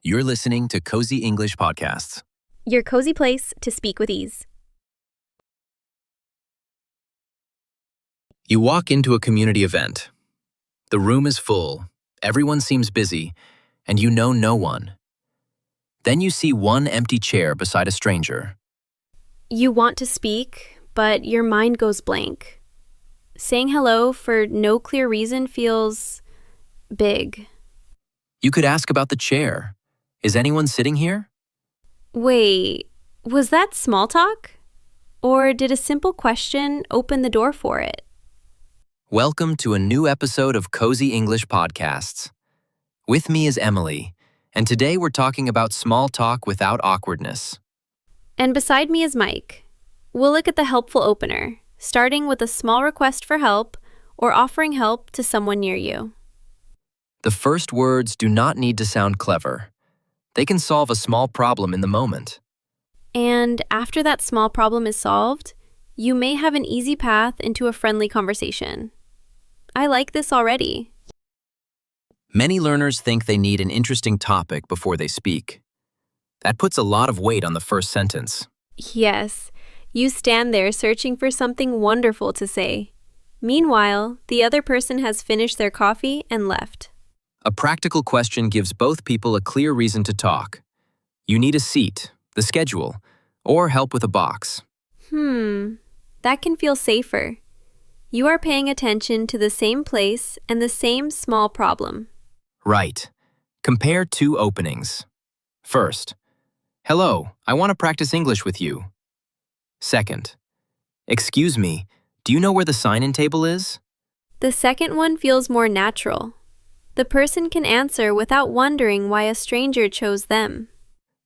You're listening to Cosy English Podcasts. Your cozy place to speak with ease. You walk into a community event. The room is full, everyone seems busy, and you know no one. Then you see one empty chair beside a stranger. You want to speak, but your mind goes blank. Saying hello for no clear reason feels big. You could ask about the chair. Is anyone sitting here? Wait, was that small talk? Or did a simple question open the door for it? Welcome to a new episode of Cosy English Podcasts. With me is Emily, and today we're talking about small talk without awkwardness. And beside me is Mike. We'll look at the helpful opener, starting with a small request for help or offering help to someone near you. The first words do not need to sound clever. They can solve a small problem in the moment. And after that small problem is solved, you may have an easy path into a friendly conversation. I like this already. Many learners think they need an interesting topic before they speak. That puts a lot of weight on the first sentence. Yes, you stand there searching for something wonderful to say. Meanwhile, the other person has finished their coffee and left. A practical question gives both people a clear reason to talk. You need a seat, the schedule, or help with a box. That can feel safer. You are paying attention to the same place and the same small problem. Right. Compare two openings. First, hello, I want to practice English with you. Second, excuse me, do you know where the sign-in table is? The second one feels more natural. The person can answer without wondering why a stranger chose them.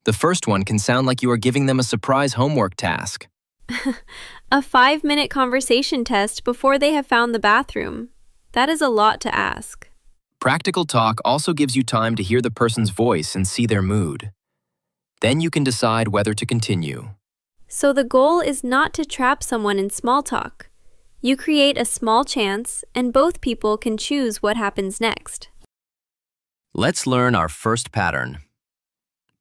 The first one can sound like you are giving them a surprise homework task. A 5-minute conversation test before they have found the bathroom. That is a lot to ask. Practical talk also gives you time to hear the person's voice and see their mood. Then you can decide whether to continue. So the goal is not to trap someone in small talk. You create a small chance, and both people can choose what happens next. Let's learn our first pattern.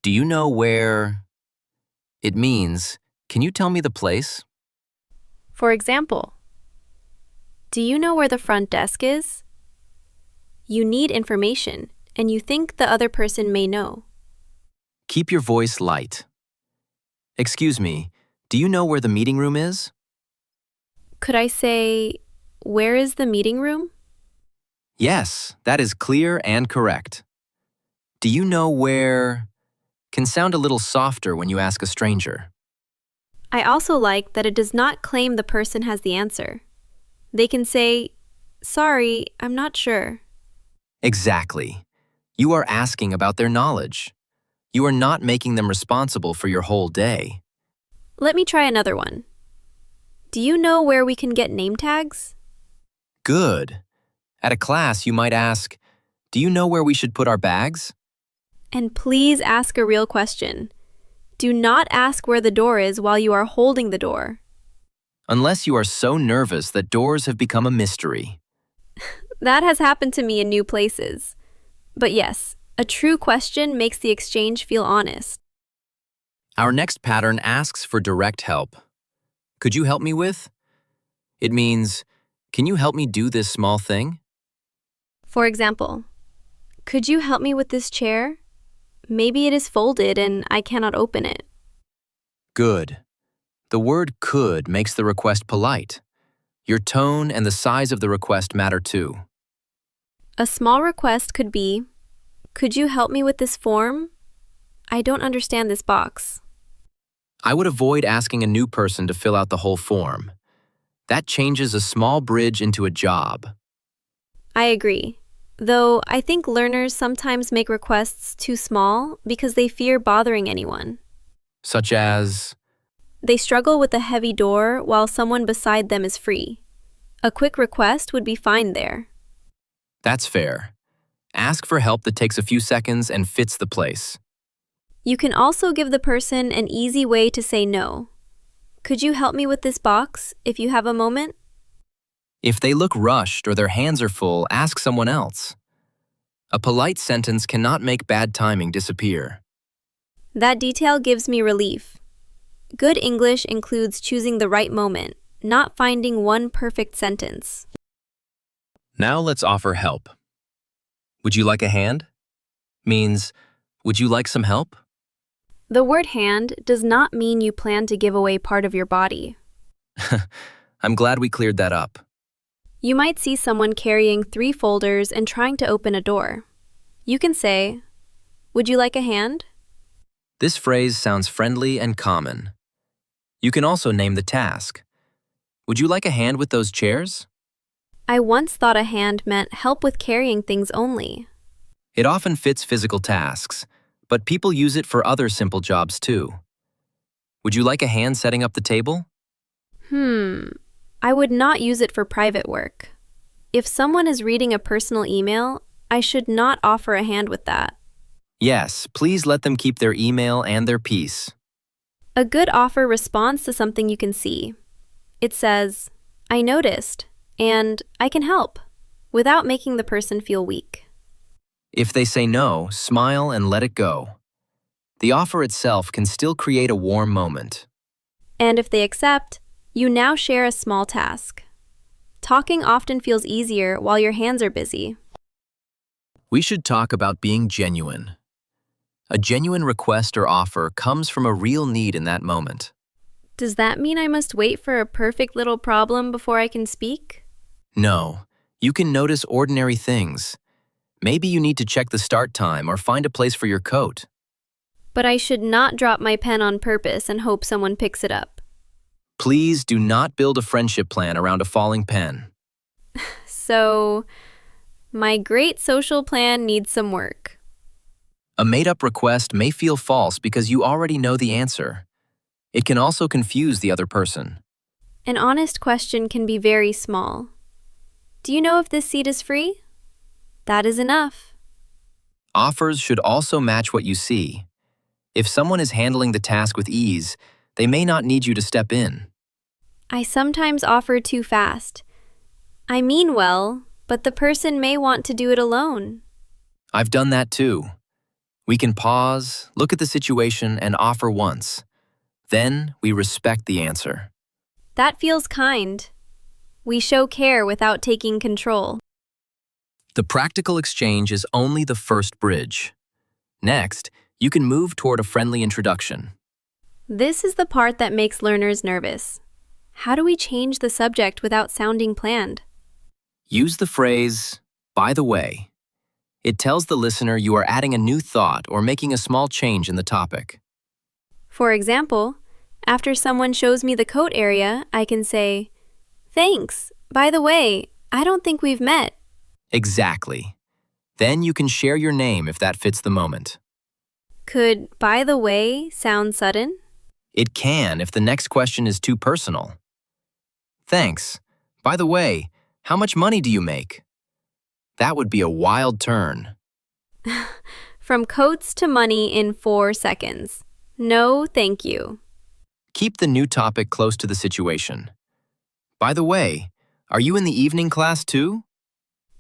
Do you know where? It means, can you tell me the place? For example, do you know where the front desk is? You need information, and you think the other person may know. Keep your voice light. Excuse me, do you know where the meeting room is? Could I say, where is the meeting room? Yes, that is clear and correct. Do you know where? Can sound a little softer when you ask a stranger. I also like that it does not claim the person has the answer. They can say, sorry, I'm not sure. Exactly. You are asking about their knowledge. You are not making them responsible for your whole day. Let me try another one. Do you know where we can get name tags? Good. At a class, you might ask, do you know where we should put our bags? And please ask a real question. Do not ask where the door is while you are holding the door. Unless you are so nervous that doors have become a mystery. That has happened to me in new places. But yes, a true question makes the exchange feel honest. Our next pattern asks for direct help. Could you help me with? It means, can you help me do this small thing? For example, could you help me with this chair? Maybe it is folded and I cannot open it. Good. The word could makes the request polite. Your tone and the size of the request matter too. A small request could be, could you help me with this form? I don't understand this box. I would avoid asking a new person to fill out the whole form. That changes a small bridge into a job. I agree. Though I think learners sometimes make requests too small because they fear bothering anyone. Such as? They struggle with a heavy door while someone beside them is free. A quick request would be fine there. That's fair. Ask for help that takes a few seconds and fits the place. You can also give the person an easy way to say no. Could you help me with this box if you have a moment? If they look rushed or their hands are full, ask someone else. A polite sentence cannot make bad timing disappear. That detail gives me relief. Good English includes choosing the right moment, not finding one perfect sentence. Now let's offer help. Would you like a hand? Means, would you like some help? The word hand does not mean you plan to give away part of your body. I'm glad we cleared that up. You might see someone carrying 3 folders and trying to open a door. You can say, "Would you like a hand?" This phrase sounds friendly and common. You can also name the task. Would you like a hand with those chairs? I once thought a hand meant help with carrying things only. It often fits physical tasks, but people use it for other simple jobs too. Would you like a hand setting up the table? I would not use it for private work. If someone is reading a personal email, I should not offer a hand with that. Yes, please let them keep their email and their peace. A good offer responds to something you can see. It says, "I noticed," and "I can help," without making the person feel weak. If they say no, smile and let it go. The offer itself can still create a warm moment. And if they accept, you now share a small task. Talking often feels easier while your hands are busy. We should talk about being genuine. A genuine request or offer comes from a real need in that moment. Does that mean I must wait for a perfect little problem before I can speak? No, you can notice ordinary things. Maybe you need to check the start time or find a place for your coat. But I should not drop my pen on purpose and hope someone picks it up. Please do not build a friendship plan around a falling pen. So, my great social plan needs some work. A made-up request may feel false because you already know the answer. It can also confuse the other person. An honest question can be very small. "Do you know if this seat is free?" That is enough. Offers should also match what you see. If someone is handling the task with ease, they may not need you to step in. I sometimes offer too fast. I mean well, but the person may want to do it alone. I've done that too. We can pause, look at the situation, and offer once. Then we respect the answer. That feels kind. We show care without taking control. The practical exchange is only the first bridge. Next, you can move toward a friendly introduction. This is the part that makes learners nervous. How do we change the subject without sounding planned? Use the phrase, "by the way." It tells the listener you are adding a new thought or making a small change in the topic. For example, after someone shows me the coat area, I can say, "Thanks. By the way, I don't think we've met." Exactly. Then you can share your name if that fits the moment. Could "by the way" sound sudden? It can if the next question is too personal. Thanks. By the way, how much money do you make? That would be a wild turn. From coats to money in 4 seconds. No, thank you. Keep the new topic close to the situation. By the way, are you in the evening class too?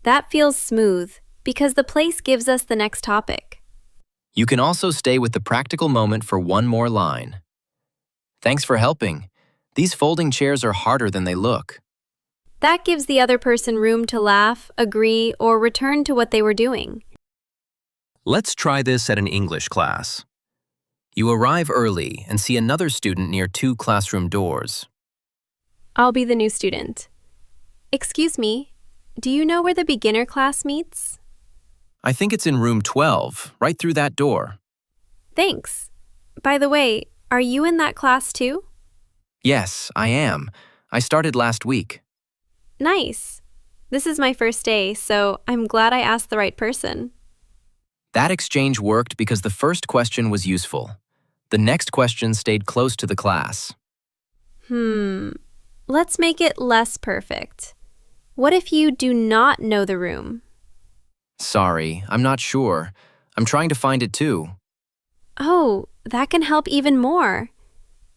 That feels smooth because the place gives us the next topic. You can also stay with the practical moment for one more line. Thanks for helping. These folding chairs are harder than they look. That gives the other person room to laugh, agree, or return to what they were doing. Let's try this at an English class. You arrive early and see another student near 2 classroom doors. I'll be the new student. Excuse me, do you know where the beginner class meets? I think it's in room 12, right through that door. Thanks. By the way, are you in that class too? Yes, I am. I started last week. Nice. This is my first day, so I'm glad I asked the right person. That exchange worked because the first question was useful. The next question stayed close to the class. Let's make it less perfect. What if you do not know the room? Sorry, I'm not sure. I'm trying to find it too. Oh, that can help even more.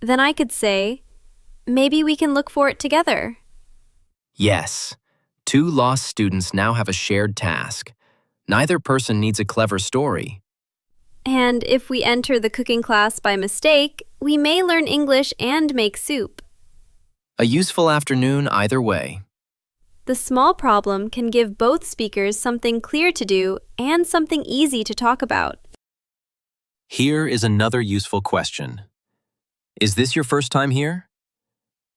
Then I could say, maybe we can look for it together. Yes. 2 lost students now have a shared task. Neither person needs a clever story. And if we enter the cooking class by mistake, we may learn English and make soup. A useful afternoon either way. The small problem can give both speakers something clear to do and something easy to talk about. Here is another useful question. Is this your first time here?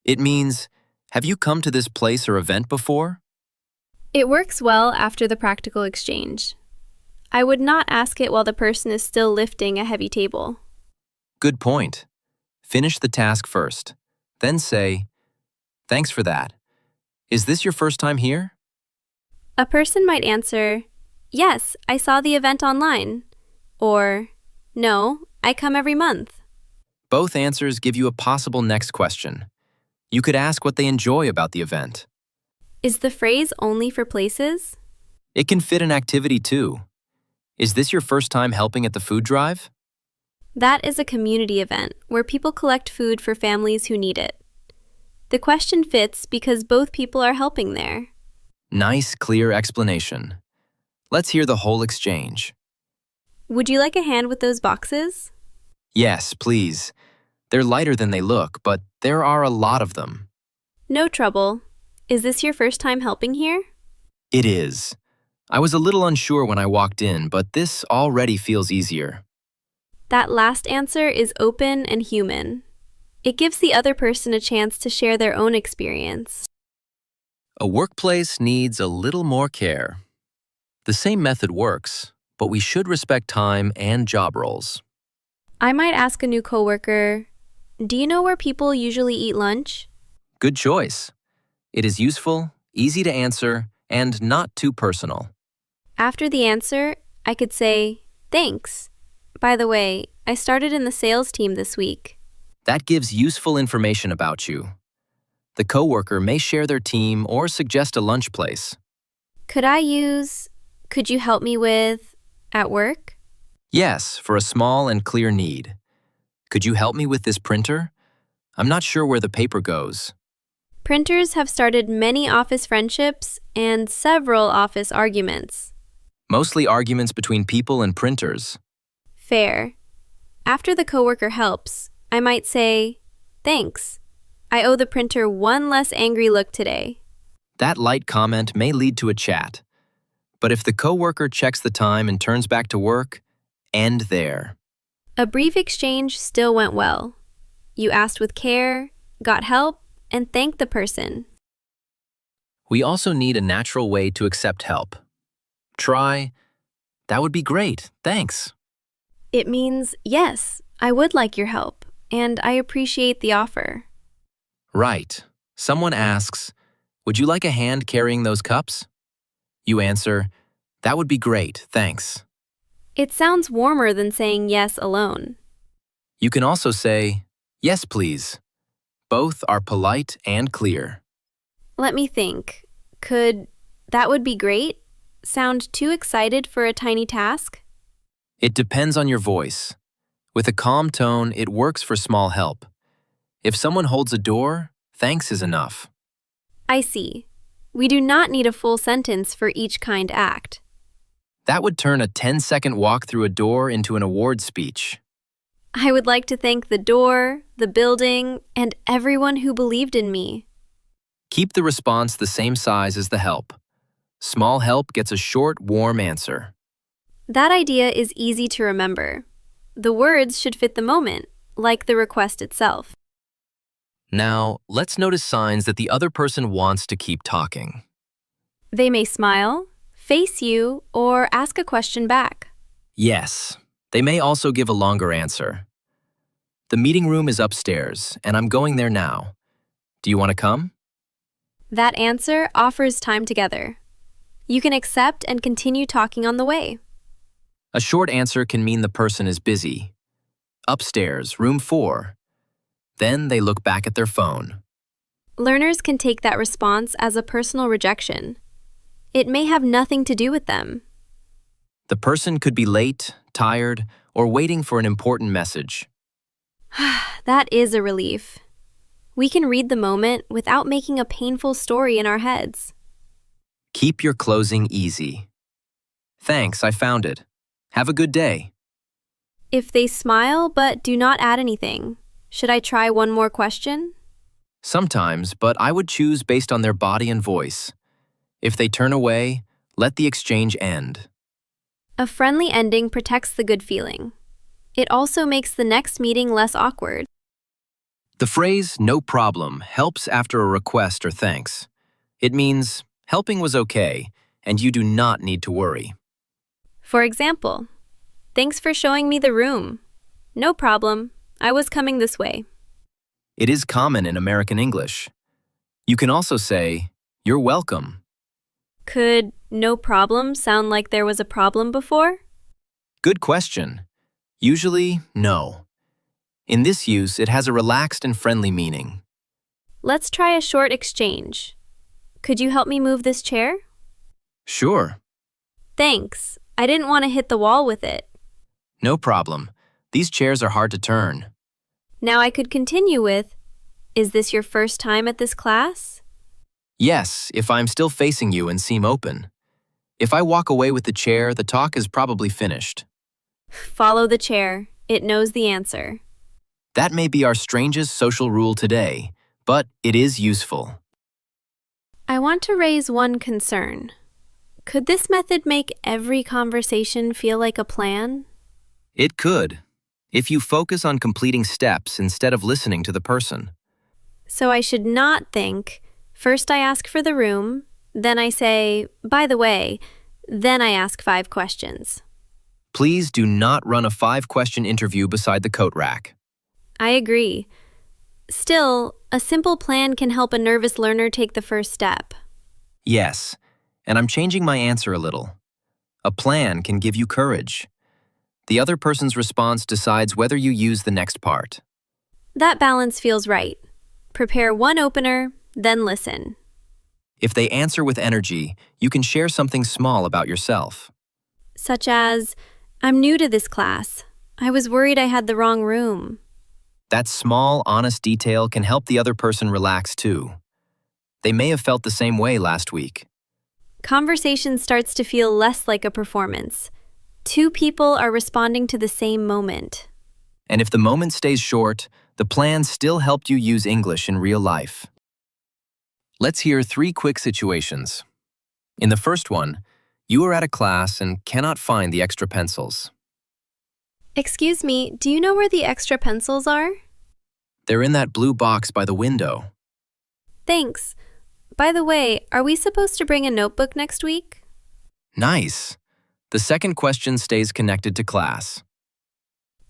It means, have you come to this place or event before? It works well after the practical exchange. I would not ask it while the person is still lifting a heavy table. Good point. Finish the task first. Then say, thanks for that. Is this your first time here? A person might answer, yes, I saw the event online. Or, no, I come every month. Both answers give you a possible next question. You could ask what they enjoy about the event. Is the phrase only for places? It can fit an activity too. Is this your first time helping at the food drive? That is a community event where people collect food for families who need it. The question fits because both people are helping there. Nice, clear explanation. Let's hear the whole exchange. Would you like a hand with those boxes? Yes, please. They're lighter than they look, but there are a lot of them. No trouble. Is this your first time helping here? It is. I was a little unsure when I walked in, but this already feels easier. That last answer is open and human. It gives the other person a chance to share their own experience. A workplace needs a little more care. The same method works, but we should respect time and job roles. I might ask a new coworker, do you know where people usually eat lunch? Good choice. It is useful, easy to answer, and not too personal. After the answer, I could say, thanks. By the way, I started in the sales team this week. That gives useful information about you. The coworker may share their team or suggest a lunch place. Could you help me with, at work? Yes, for a small and clear need. Could you help me with this printer? I'm not sure where the paper goes. Printers have started many office friendships and several office arguments. Mostly arguments between people and printers. Fair. After the coworker helps, I might say, thanks. I owe the printer one less angry look today. That light comment may lead to a chat. But if the coworker checks the time and turns back to work, end there. A brief exchange still went well. You asked with care, got help, and thanked the person. We also need a natural way to accept help. Try, that would be great, thanks. It means, yes, I would like your help, and I appreciate the offer. Right. Someone asks, would you like a hand carrying those cups? You answer, that would be great, thanks. It sounds warmer than saying yes alone. You can also say, yes, please. Both are polite and clear. Let me think. Could that would be great sound too excited for a tiny task? It depends on your voice. With a calm tone, it works for small help. If someone holds a door, thanks is enough. I see. We do not need a full sentence for each kind act. That would turn a 10-second walk through a door into an award speech. I would like to thank the door, the building, and everyone who believed in me. Keep the response the same size as the help. Small help gets a short, warm answer. That idea is easy to remember. The words should fit the moment, like the request itself. Now, let's notice signs that the other person wants to keep talking. They may smile, face you, or ask a question back. Yes, they may also give a longer answer. The meeting room is upstairs, and I'm going there now. Do you want to come? That answer offers time together. You can accept and continue talking on the way. A short answer can mean the person is busy. Upstairs, room 4. Then they look back at their phone. Learners can take that response as a personal rejection. It may have nothing to do with them. The person could be late, tired, or waiting for an important message. That is a relief. We can read the moment without making a painful story in our heads. Keep your closing easy. Thanks, I found it. Have a good day. If they smile but do not add anything, should I try one more question? Sometimes, but I would choose based on their body and voice. If they turn away, let the exchange end. A friendly ending protects the good feeling. It also makes the next meeting less awkward. The phrase, no problem, helps after a request or thanks. It means, helping was okay, and you do not need to worry. For example, thanks for showing me the room. No problem. I was coming this way. It is common in American English. You can also say, you're welcome. Could no problem sound like there was a problem before? Good question. Usually, no. In this use, it has a relaxed and friendly meaning. Let's try a short exchange. Could you help me move this chair? Sure. Thanks. I didn't want to hit the wall with it. No problem. These chairs are hard to turn. Now I could continue with, is this your first time at this class? Yes, if I'm still facing you and seem open. If I walk away with the chair, the talk is probably finished. Follow the chair. It knows the answer. That may be our strangest social rule today, but it is useful. I want to raise one concern. Could this method make every conversation feel like a plan? It could, if you focus on completing steps instead of listening to the person. So I should not think, first I ask for the room, then I say, by the way, then I ask 5 questions. Please do not run a 5-question interview beside the coat rack. I agree. Still, a simple plan can help a nervous learner take the first step. Yes, and I'm changing my answer a little. A plan can give you courage. The other person's response decides whether you use the next part. That balance feels right. Prepare one opener, then listen. If they answer with energy, you can share something small about yourself. Such as, I'm new to this class. I was worried I had the wrong room. That small, honest detail can help the other person relax too. They may have felt the same way last week. Conversation starts to feel less like a performance. 2 people are responding to the same moment. And if the moment stays short, the plan still helped you use English in real life. Let's hear 3 quick situations. In the first one, you are at a class and cannot find the extra pencils. Excuse me, do you know where the extra pencils are? They're in that blue box by the window. Thanks. By the way, are we supposed to bring a notebook next week? Nice. The second question stays connected to class.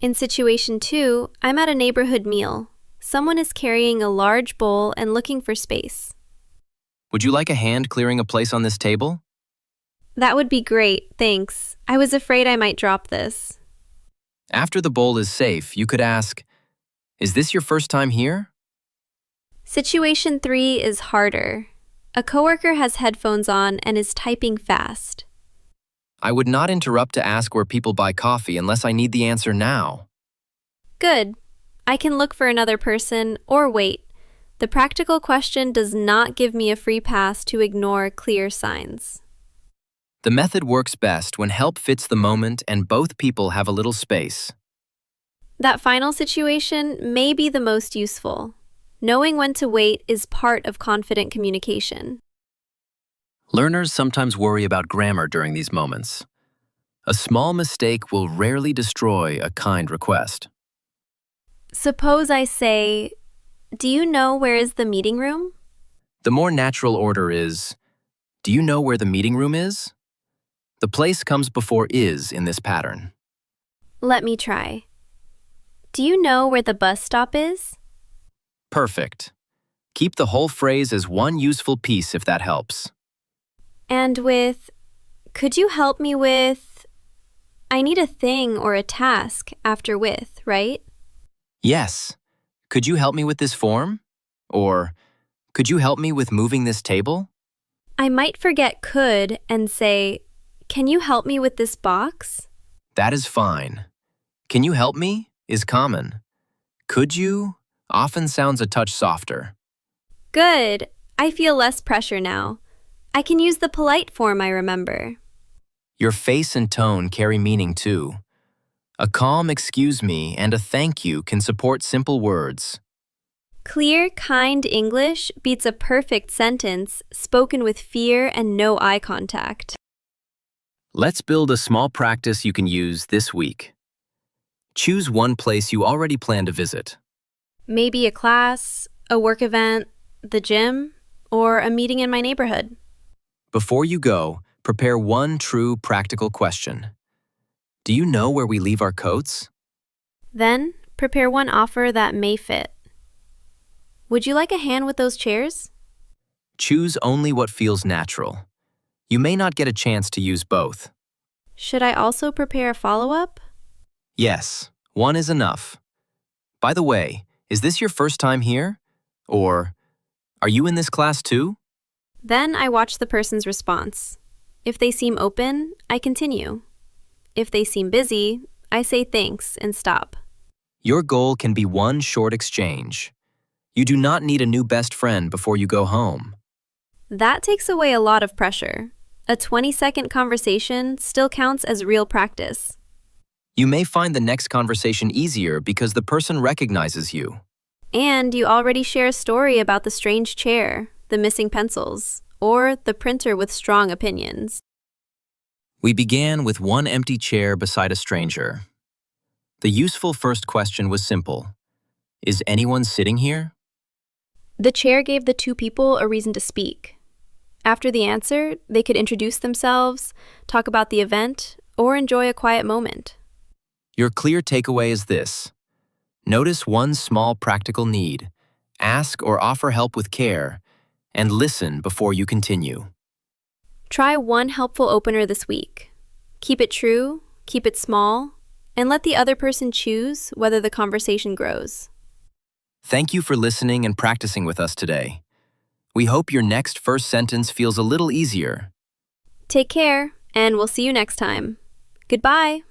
In situation 2, I'm at a neighborhood meal. Someone is carrying a large bowl and looking for space. Would you like a hand clearing a place on this table? That would be great, thanks. I was afraid I might drop this. After the bowl is safe, you could ask, is this your first time here? Situation 3 is harder. A coworker has headphones on and is typing fast. I would not interrupt to ask where people buy coffee unless I need the answer now. Good. I can look for another person or wait. The practical question does not give me a free pass to ignore clear signs. The method works best when help fits the moment and both people have a little space. That final situation may be the most useful. Knowing when to wait is part of confident communication. Learners sometimes worry about grammar during these moments. A small mistake will rarely destroy a kind request. Suppose I say, do you know where is the meeting room? The more natural order is, do you know where the meeting room is? The place comes before is in this pattern. Let me try. Do you know where the bus stop is? Perfect. Keep the whole phrase as one useful piece if that helps. And with, could you help me with, I need a thing or a task after with, right? Yes. Could you help me with this form? Or, could you help me with moving this table? I might forget could and say, can you help me with this box? That is fine. Can you help me is common. Could you often sounds a touch softer. Good. I feel less pressure now. I can use the polite form I remember. Your face and tone carry meaning too. A calm excuse me and a thank you can support simple words. Clear, kind English beats a perfect sentence spoken with fear and no eye contact. Let's build a small practice you can use this week. Choose one place you already plan to visit. Maybe a class, a work event, the gym, or a meeting in my neighborhood. Before you go, prepare one true practical question. Do you know where we leave our coats? Then, prepare one offer that may fit. Would you like a hand with those chairs? Choose only what feels natural. You may not get a chance to use both. Should I also prepare a follow-up? Yes, one is enough. By the way, is this your first time here? Or, are you in this class too? Then I watch the person's response. If they seem open, I continue. If they seem busy, I say thanks and stop. Your goal can be one short exchange. You do not need a new best friend before you go home. That takes away a lot of pressure. A 20-second conversation still counts as real practice. You may find the next conversation easier because the person recognizes you. And you already share a story about the strange chair, the missing pencils, or the printer with strong opinions. We began with one empty chair beside a stranger. The useful first question was simple. Is anyone sitting here? The chair gave the two people a reason to speak. After the answer, they could introduce themselves, talk about the event, or enjoy a quiet moment. Your clear takeaway is this. Notice one small practical need, ask or offer help with care, and listen before you continue. Try one helpful opener this week. Keep it true, keep it small, and let the other person choose whether the conversation grows. Thank you for listening and practicing with us today. We hope your next first sentence feels a little easier. Take care, and we'll see you next time. Goodbye.